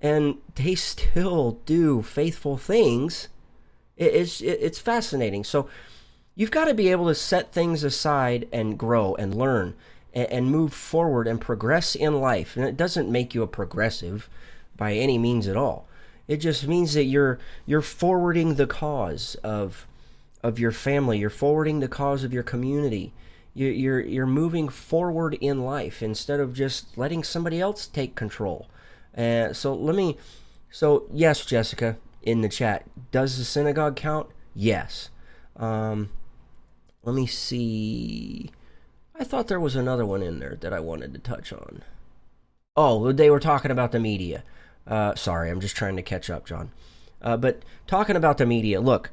and they still do faithful things. It's fascinating. So you've got to be able to set things aside and grow and learn and move forward and progress in life. And it doesn't make you a progressive by any means at all. It just means that you're forwarding the cause of your family. You're forwarding the cause of your community. You're moving forward in life instead of just letting somebody else take control. So yes, Jessica, in the chat, does the synagogue count? Yes. Let me see. I thought there was another one in there that I wanted to touch on. Oh, they were talking about the media. Sorry, I'm just trying to catch up, John. But talking about the media, look,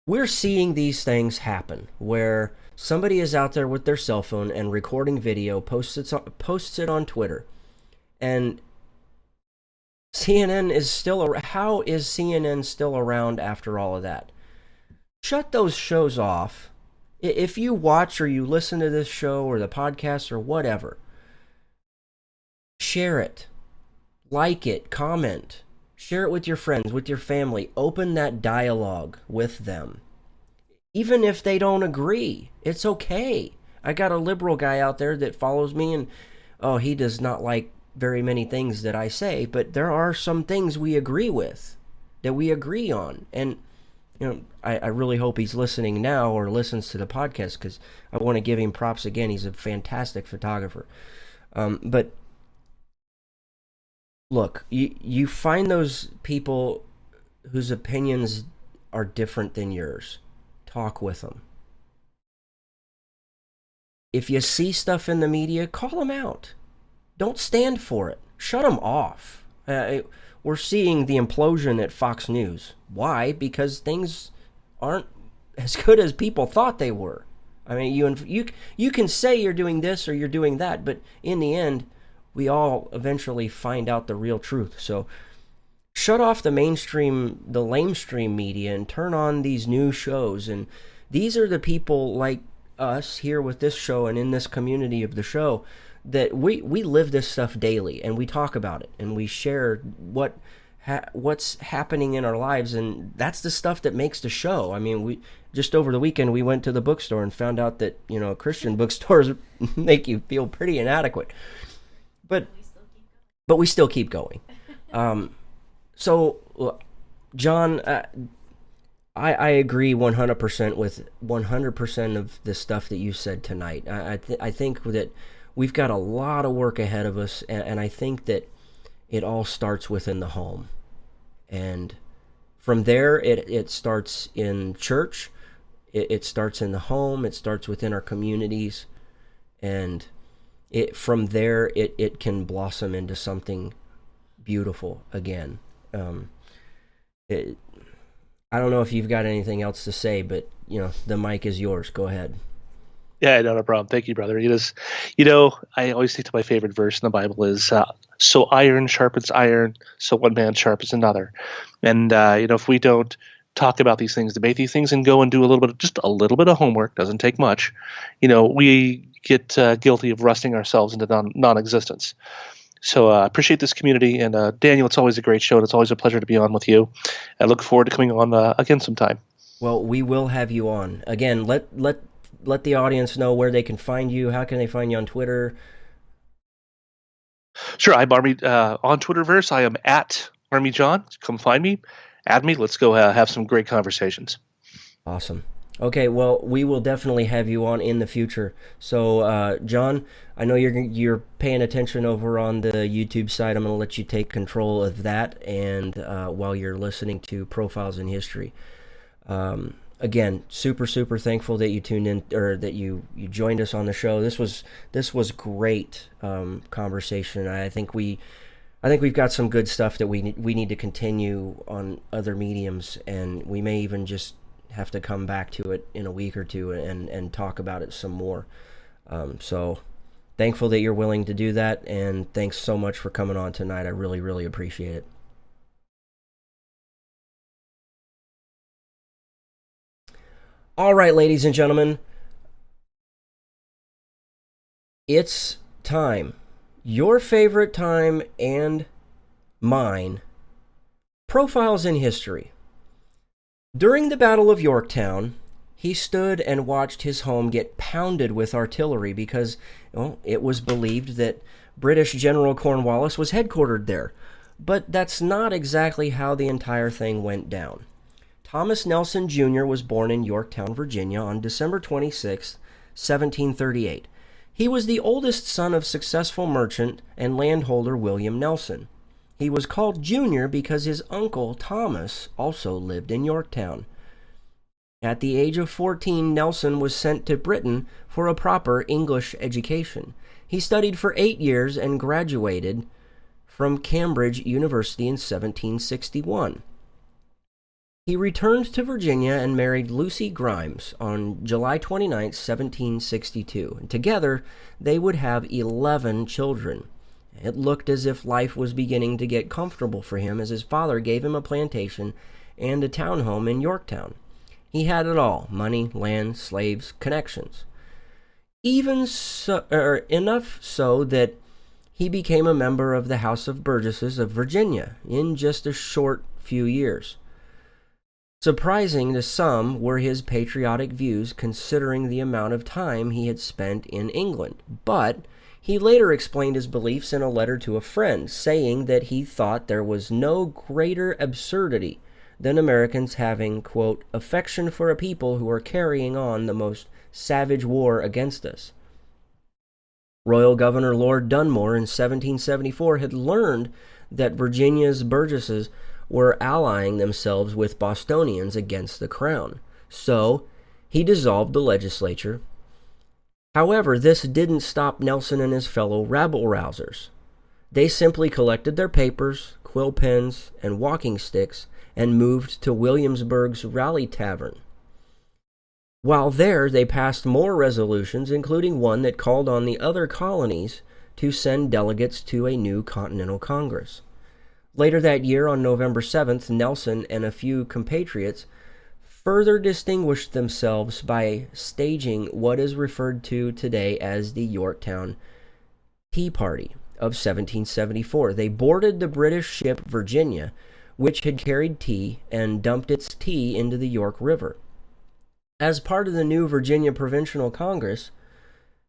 we're seeing these things happen where somebody is out there with their cell phone and recording video, posts it on Twitter, and CNN is still around. How is CNN still around after all of that? Shut those shows off. If you watch or you listen to this show or the podcast or whatever, share it. Like it, comment, share it with your friends, with your family. Open that dialogue with them. Even if they don't agree, it's okay. I got a liberal guy out there that follows me, and he does not like very many things that I say, but there are some things we agree with, that we agree on. And I really hope he's listening now or listens to the podcast, because I want to give him props again. He's a fantastic photographer. But look, you find those people whose opinions are different than yours. Talk with them. If you see stuff in the media, call them out. Don't stand for it. Shut them off. We're seeing the implosion at Fox News. Why? Because things aren't as good as people thought they were. I mean, you can say you're doing this or you're doing that, but in the end, we all eventually find out the real truth. So shut off the lamestream media and turn on these new shows. And these are the people like us here with this show and in this community of the show, that we live this stuff daily, and we talk about it, and we share what's happening in our lives, and that's the stuff that makes the show. I mean, we just over the weekend we went to the bookstore and found out that Christian bookstores make you feel pretty inadequate, but we still keep going. So, John, I agree 100% with 100% of the stuff that you said tonight. I think that we've got a lot of work ahead of us, and I think that it all starts within the home. And from there, it starts in church, it starts in the home, it starts within our communities, and from there, it can blossom into something beautiful again. I don't know if you've got anything else to say, but the mic is yours. Go ahead. Yeah, no problem. Thank you, brother. I always think to my favorite verse in the Bible is, so iron sharpens iron, so one man sharpens another. And, if we don't talk about these things, debate these things, and go and do just a little bit of homework, doesn't take much, we get guilty of rusting ourselves into non-existence. So I appreciate this community. And Daniel, it's always a great show, and it's always a pleasure to be on with you. I look forward to coming on again sometime. Well, we will have you on. Again, let the audience know where they can find you. How can they find you on Twitter? Sure. I'm Army on Twitterverse. I am at Army John. Come find me, add me. Let's go have some great conversations. Awesome. Okay, well, we will definitely have you on in the future. So, John, I know you're paying attention over on the YouTube side. I'm going to let you take control of that, and while you're listening to Profiles in History. Again, super thankful that you tuned in, or that you joined us on the show. This was great conversation. I think we've got some good stuff that we need to continue on other mediums, and we may even just have to come back to it in a week or two and talk about it some more. So thankful that you're willing to do that, and thanks so much for coming on tonight. I really appreciate it. All right, ladies and gentlemen, it's time. Your favorite time and mine. Profiles in History. During the Battle of Yorktown, he stood and watched his home get pounded with artillery because it was believed that British General Cornwallis was headquartered there. But that's not exactly how the entire thing went down. Thomas Nelson Jr. was born in Yorktown, Virginia on December 26, 1738. He was the oldest son of successful merchant and landholder William Nelson. He was called Junior because his uncle Thomas also lived in Yorktown. At the age of 14, Nelson was sent to Britain for a proper English education. He studied for 8 years and graduated from Cambridge University in 1761. He returned to Virginia and married Lucy Grimes on July 29, 1762. And together, they would have 11 children. It looked as if life was beginning to get comfortable for him as his father gave him a plantation and a townhome in Yorktown. He had it all: money, land, slaves, connections. Enough so that he became a member of the House of Burgesses of Virginia in just a short few years. Surprising to some were his patriotic views considering the amount of time he had spent in England, but he later explained his beliefs in a letter to a friend, saying that he thought there was no greater absurdity than Americans having, quote, affection for a people who are carrying on the most savage war against us. Royal Governor Lord Dunmore in 1774 had learned that Virginia's Burgesses were allying themselves with Bostonians against the crown, so he dissolved the legislature. However, this didn't stop Nelson and his fellow rabble-rousers. They simply collected their papers, quill pens, and walking sticks and moved to Williamsburg's Raleigh Tavern. While there, they passed more resolutions, including one that called on the other colonies to send delegates to a new Continental Congress. Later that year, on November 7th, Nelson and a few compatriots further distinguished themselves by staging what is referred to today as the Yorktown Tea Party of 1774. They boarded the British ship Virginia, which had carried tea, and dumped its tea into the York River. As part of the new Virginia Provincial Congress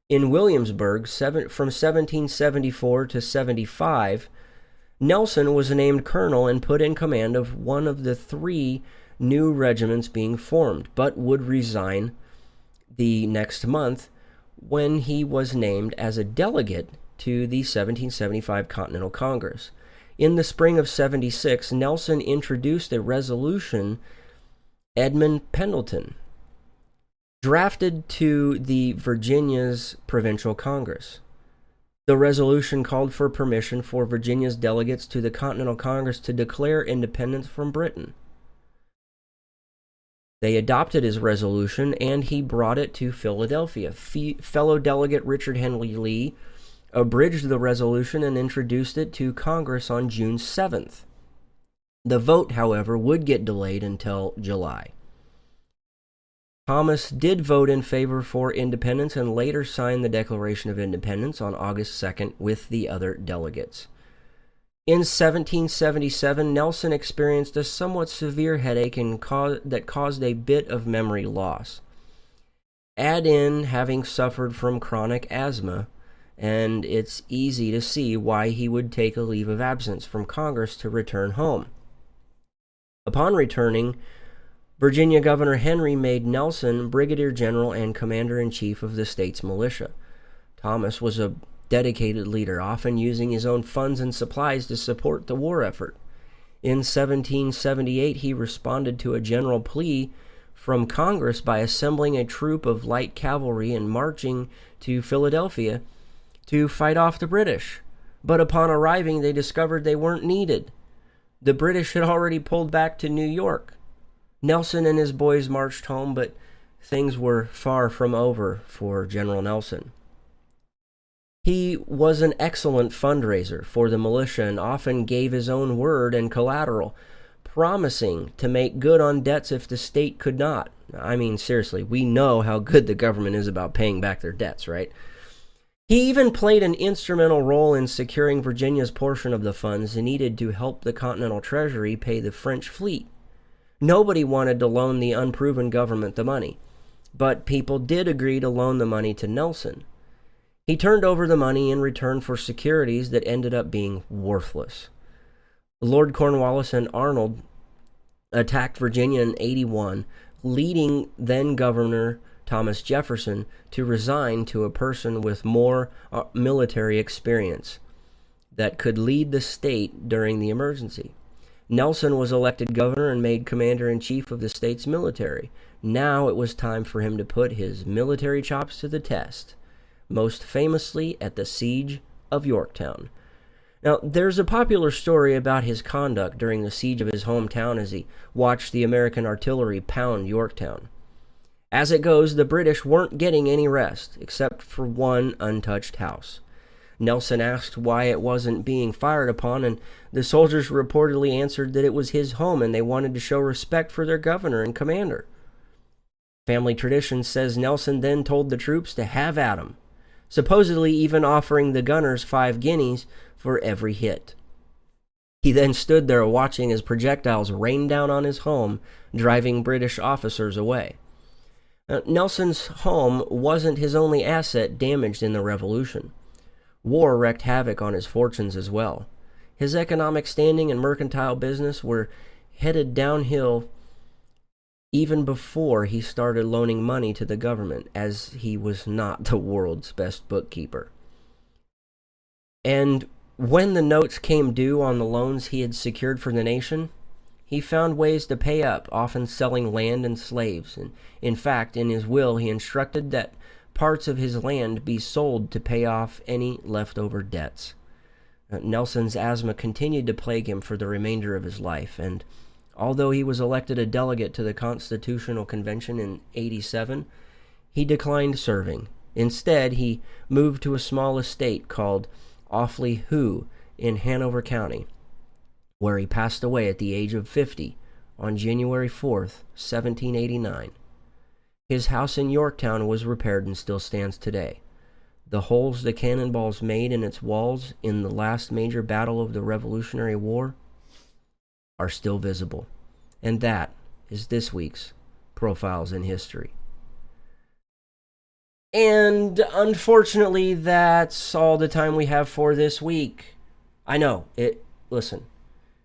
in Williamsburg from 1774 to 75, Nelson was named colonel and put in command of one of the 3 new regiments being formed, but would resign the next month when he was named as a delegate to the 1775 Continental Congress. In the spring of 76, Nelson introduced a resolution Edmund Pendleton drafted to the Virginia's Provincial Congress. The resolution called for permission for Virginia's delegates to the Continental Congress to declare independence from Britain. They adopted his resolution, and he brought it to Philadelphia. Fellow delegate Richard Henry Lee abridged the resolution and introduced it to Congress on June 7th. The vote, however, would get delayed until July. Thomas did vote in favor for independence and later signed the Declaration of Independence on August 2nd with the other delegates. In 1777, Nelson experienced a somewhat severe headache that caused a bit of memory loss. Add in having suffered from chronic asthma, and it's easy to see why he would take a leave of absence from Congress to return home. Upon returning, Virginia Governor Henry made Nelson Brigadier General and Commander-in-Chief of the state's militia. Thomas was a dedicated leader, often using his own funds and supplies to support the war effort. In 1778, he responded to a general plea from Congress by assembling a troop of light cavalry and marching to Philadelphia to fight off the British. But upon arriving, they discovered they weren't needed. The British had already pulled back to New York. Nelson and his boys marched home, but things were far from over for General Nelson. He was an excellent fundraiser for the militia and often gave his own word and collateral, promising to make good on debts if the state could not. I mean, seriously, we know how good the government is about paying back their debts, right? He even played an instrumental role in securing Virginia's portion of the funds needed to help the Continental Treasury pay the French fleet. Nobody wanted to loan the unproven government the money, but people did agree to loan the money to Nelson. He turned over the money in return for securities that ended up being worthless. Lord Cornwallis and Arnold attacked Virginia in 81, leading then-Governor Thomas Jefferson to resign to a person with more military experience that could lead the state during the emergency. Nelson was elected governor and made commander-in-chief of the state's military. Now it was time for him to put his military chops to the test, most famously at the Siege of Yorktown. Now, there's a popular story about his conduct during the siege of his hometown as he watched the American artillery pound Yorktown. As it goes, the British weren't getting any rest, except for one untouched house. Nelson asked why it wasn't being fired upon, and the soldiers reportedly answered that it was his home and they wanted to show respect for their governor and commander. Family tradition says Nelson then told the troops to have at 'em, supposedly even offering the gunners 5 guineas for every hit. He then stood there watching as projectiles rained down on his home, driving British officers away. Nelson's home wasn't his only asset damaged in the Revolution. War wreaked havoc on his fortunes as well. His economic standing and mercantile business were headed downhill even before he started loaning money to the government, as he was not the world's best bookkeeper. And when the notes came due on the loans he had secured for the nation, he found ways to pay up, often selling land and slaves. And in fact, in his will, he instructed that parts of his land be sold to pay off any leftover debts. Nelson's asthma continued to plague him for the remainder of his life, and although he was elected a delegate to the Constitutional Convention in 87, he declined serving. Instead, he moved to a small estate called Awfully Hoo in Hanover County, where he passed away at the age of 50 on January 4th, 1789. His house in Yorktown was repaired and still stands today. The holes the cannonballs made in its walls in the last major battle of the Revolutionary War are still visible. And that is this week's Profiles in History. And unfortunately, that's all the time we have for this week. I know, listen,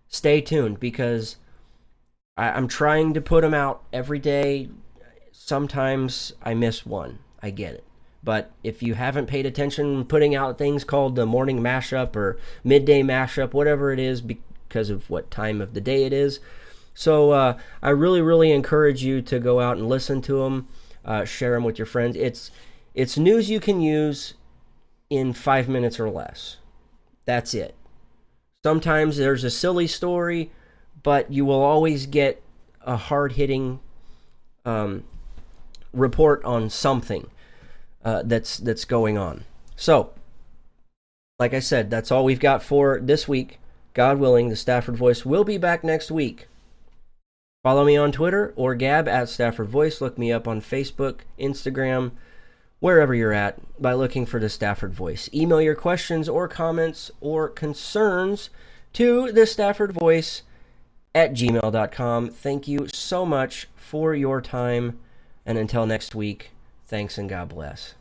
stay tuned because I'm trying to put them out every day. Sometimes I miss one. I get it. But if you haven't paid attention, putting out things called the morning mashup or midday mashup, whatever it is, because of what time of the day it is. So I really, really encourage you to go out and listen to them, share them with your friends. It's news you can use in 5 minutes or less. That's it. Sometimes there's a silly story, but you will always get a hard-hitting report on something that's going on. So, like I said, that's all we've got for this week. God willing, the Stafford Voice will be back next week. Follow me on Twitter or Gab at Stafford Voice. Look me up on Facebook, Instagram, wherever you're at, by looking for the Stafford Voice. Email your questions or comments or concerns to the Stafford Voice at gmail.com. Thank you so much for your time. And until next week, thanks and God bless.